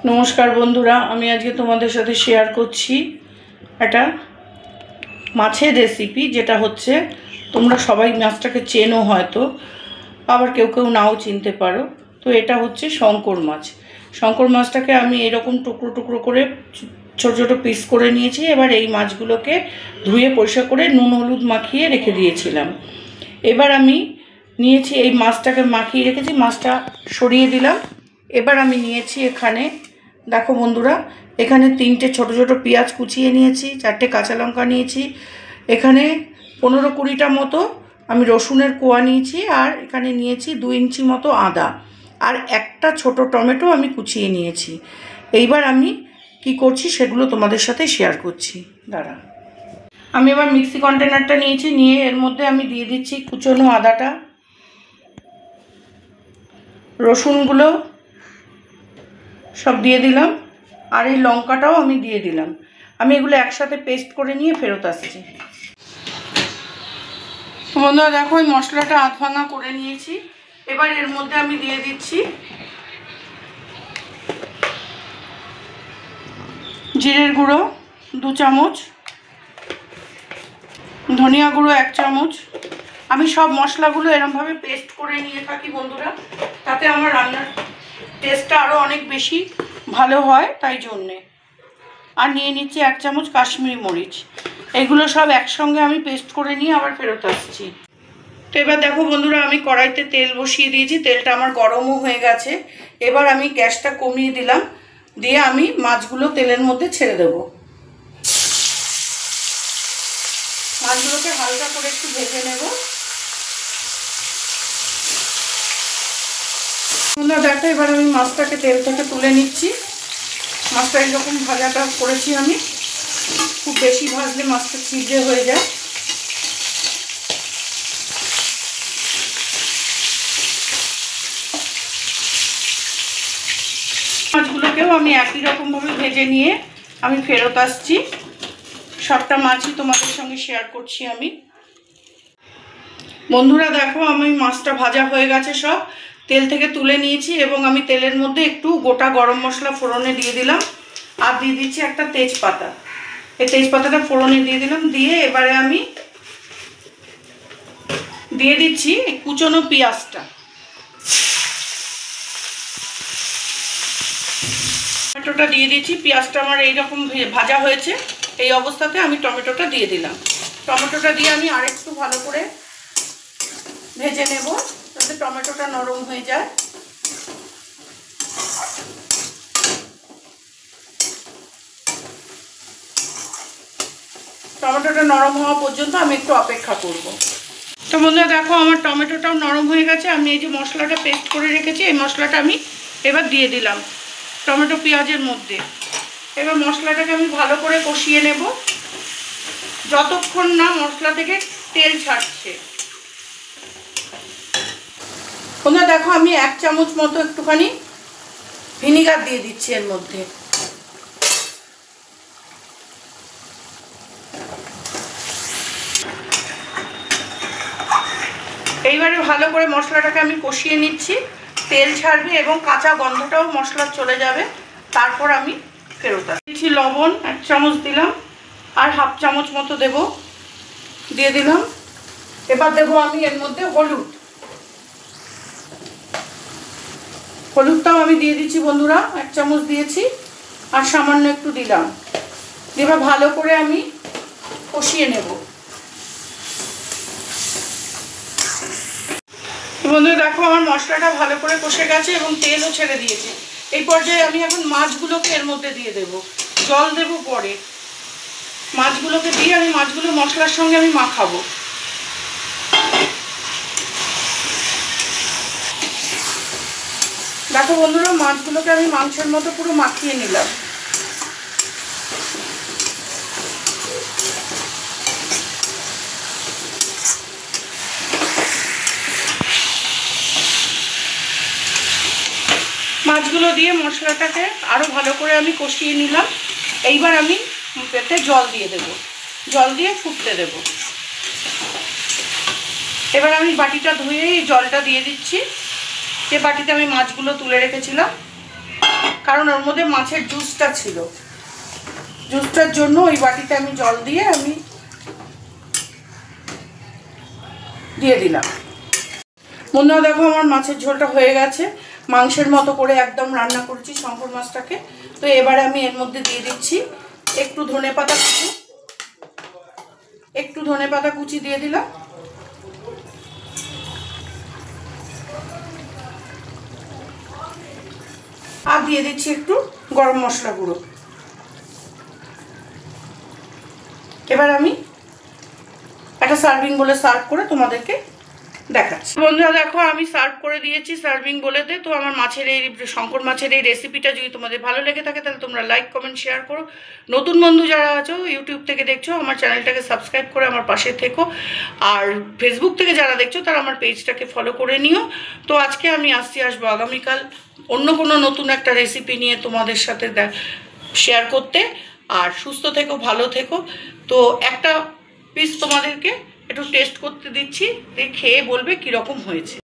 নমস্কার বন্ধুরা, আমি আজকে তোমাদের সাথে শেয়ার করছি একটা মাছের রেসিপি, যেটা হচ্ছে তোমরা সবাই মাছটাকে চেনো হয়তো, আবার কেউ কেউ নাও চিনতে পারো। তো এটা হচ্ছে শঙ্কর মাছ। শঙ্কর মাছটাকে আমি এরকম টুকরো টুকরো করে ছোটো ছোটো পিস করে নিয়েছি। এবার এই মাছগুলোকে ধুয়ে পরিষ্কার করে নুন হলুদ মাখিয়ে রেখে দিয়েছিলাম। এবার আমি নিয়েছি এই মাছটাকে মাখিয়ে রেখেছি, মাছটা সরিয়ে দিলাম। এবার আমি নিয়েছি এখানে, দেখো বন্ধুরা, এখানে 3টে ছোটো ছোটো পেঁয়াজ কুচিয়ে নিয়েছি, 4টে কাঁচা লঙ্কা নিয়েছি, এখানে 15-20টা মতো আমি রসুনের কোয়া নিয়েছি, আর এখানে নিয়েছি 2 ইঞ্চি মতো আদা, আর একটা ছোট টমেটো আমি কুচিয়ে নিয়েছি। এইবার আমি কি করছি সেগুলো তোমাদের সাথে শেয়ার করছি। দাঁড়া, আমি এবার মিক্সি কন্টেনারটা নিয়েছি, নিয়ে এর মধ্যে আমি দিয়ে দিচ্ছি কুচনো আদাটা, রসুনগুলো সব দিয়ে দিলাম, আর এই লঙ্কাটাও আমি দিয়ে দিলাম। আমি এগুলো একসাথে পেস্ট করে নিয়ে ফেরত আসছি। বন্ধুরা দেখো, এই মশলাটা আধ ভাঙা করে নিয়েছি। এবার এর মধ্যে আমি দিয়ে দিচ্ছি জিরের গুঁড়ো 2 চামচ, ধনিয়া গুঁড়ো 1 চামচ। আমি সব মশলাগুলো এরমভাবে পেস্ট করে নিয়ে থাকি বন্ধুরা, তাতে আমার রান্নার টেস্টটা আরও অনেক বেশি ভালো হয়, তাই জন্যে। আর নিয়ে নিচ্ছি 1 চামচ কাশ্মীরি মরিচ। এগুলো সব একসঙ্গে আমি পেস্ট করে নিয়ে আবার ফেরত আসছি। তো এবার দেখো বন্ধুরা, আমি কড়াইতে তেল বসিয়ে দিয়েছি, তেলটা আমার গরমও হয়ে গেছে। এবার আমি গ্যাসটা কমিয়ে দিলাম, দিয়ে আমি মাছগুলো তেলের মধ্যে ছেড়ে দেব। মাছগুলোকে হালকা করে একটু ভেজে নেব। বন্ধুরা দেখো, এবার আমি মাছটাকে তেল থেকে তুলে নিচ্ছি। মাছটা এরকম ভাজাটা করেছি আমি, খুব বেশি ভাজলে মাছটা ছিদ্রে হয়ে যায়। মাছগুলোকেও আমি একই রকমভাবে ভেজে নিয়ে আমি ফেরত আসছি। সবটা মাছই তোমাদের সঙ্গে শেয়ার করছি আমি। বন্ধুরা দেখো, আমি মাছটা ভাজা হয়ে গেছে, সব তেল থেকে তুলে নিয়েছি, এবং আমি তেলের মধ্যে একটু গোটা গরম মশলা ফোড়নে দিয়ে দিলাম, আর দিয়ে দিচ্ছি একটা তেজপাতা। এই তেজপাতাটা ফোড়নে দিয়ে দিলাম, দিয়ে এবারে আমি দিয়ে দিচ্ছি এই কুচনো পেঁয়াজটা। টমেটোটা দিয়ে দিচ্ছি। পেঁয়াজটা আমার এইরকম ভাজা হয়েছে, এই অবস্থাতে আমি টমেটোটা দিয়ে দিলাম। টমেটোটা দিয়ে আমি আরেকটু ভালো করে ভেজে নেব, যাতে টমেটোটা নরম হয়ে যায়। টমেটোটা নরম হওয়া পর্যন্ত আমি একটু অপেক্ষা করব। তো বন্ধুরা দেখো, আমার টমেটোটাও নরম হয়ে গেছে। আমি এই যে মশলাটা পেস্ট করে রেখেছি, এই মশলাটা আমি এবার দিয়ে দিলাম টমেটো পেঁয়াজের মধ্যে। এবার মশলাটাকে আমি ভালো করে কষিয়ে নেব, যতক্ষণ না মশলা থেকে তেল ছাড়ছে। বন্ধুরা দেখো, আমি 1 চামচ মতো একটুখানি ভিনিগার দিয়ে দিচ্ছি এর মধ্যে। এইবারে ভালো করে মশলাটাকে আমি কষিয়ে নিচ্ছি, তেল ছাড়বে এবং কাঁচা গন্ধটাও মশলার চলে যাবে, তারপর আমি ফেরত আসছি। লবণ 1 চামচ দিলাম, আর 1/2 চামচ মতো দিয়ে দিলাম। এবার দেবো আমি এর মধ্যে হলুদটাও আমি দিয়ে দিচ্ছি বন্ধুরা, 1 চামচ দিয়েছি, আর সামান্য একটু দিলাম। এবার ভালো করে আমি কষিয়ে নেব। বন্ধুরা দেখো, আমার মশলাটা ভালো করে কষে গেছে এবং তেলও ছেড়ে দিয়েছে। এই পর্যায়ে আমি এখন মাছগুলোকে এর মধ্যে দিয়ে দেব, জল দেব পরে। মাছগুলোকে দিয়ে আমি মাছগুলো মশলার সঙ্গে আমি মাখাবো। দেখো বন্ধুরা, মাছগুলোকে আমি মাংসের মতো পুরো মাখিয়ে নিলাম। মাছগুলো দিয়ে মশলাটাকে আরও ভালো করে আমি কষিয়ে নিলাম। এইবার আমি এতে জল দিয়ে দেব, জল দিয়ে ফুটতে দেব। এবার আমি বাটিটা ধুয়ে এই জলটা দিয়ে দিচ্ছি, যে বাটিতে আমি মাছগুলো তুলে রেখেছিলাম। কারণ ওর মধ্যে মাছের জুসটা ছিল, জুসটার জন্য ওই বাটিতে আমি জল দিয়ে আমি দিয়ে দিলাম। বন্ধুরা দেখো আমার মাছের ঝোলটা হয়ে গেছে, মাংসের মতো করে একদম রান্না করেছি শঙ্কর মাছটাকে। তো এবারে আমি এর মধ্যে দিয়ে দিচ্ছি একটু ধনেপাতা কুচি, একটু ধনেপাতা কুচি দিয়ে দিলাম, আর দিয়ে দিচ্ছি একটু গরম মশলা গুঁড়ো। এবার আমি একটা সার্ভিং বলে সার্ভ করে তোমাদেরকে দেখাচ্ছি। বন্ধুরা দেখো আমি সার্ভ করে দিয়েছি সার্ভিং বলেতে। তো আমার মাছের এই শঙ্কর মাছের এই রেসিপিটা যদি তোমাদের ভালো লেগে থাকে তাহলে তোমরা লাইক কমেন্ট শেয়ার করো। নতুন বন্ধু যারা আছো ইউটিউব থেকে দেখছো আমার চ্যানেলটাকে সাবস্ক্রাইব করে আমার পাশে থেকো, আর ফেসবুক থেকে যারা দেখছো তারা আমার পেজটাকে ফলো করে নিও। তো আজকে আমি আসবো আগামীকাল অন্য কোনো নতুন একটা রেসিপি নিয়ে তোমাদের সাথে শেয়ার করতে। আর সুস্থ থেকো, ভালো থেকো। তো একটা পিস তোমাদেরকে একটু টেস্ট করতে দিচ্ছি, খেয়ে বলবে কীরকম হয়েছে।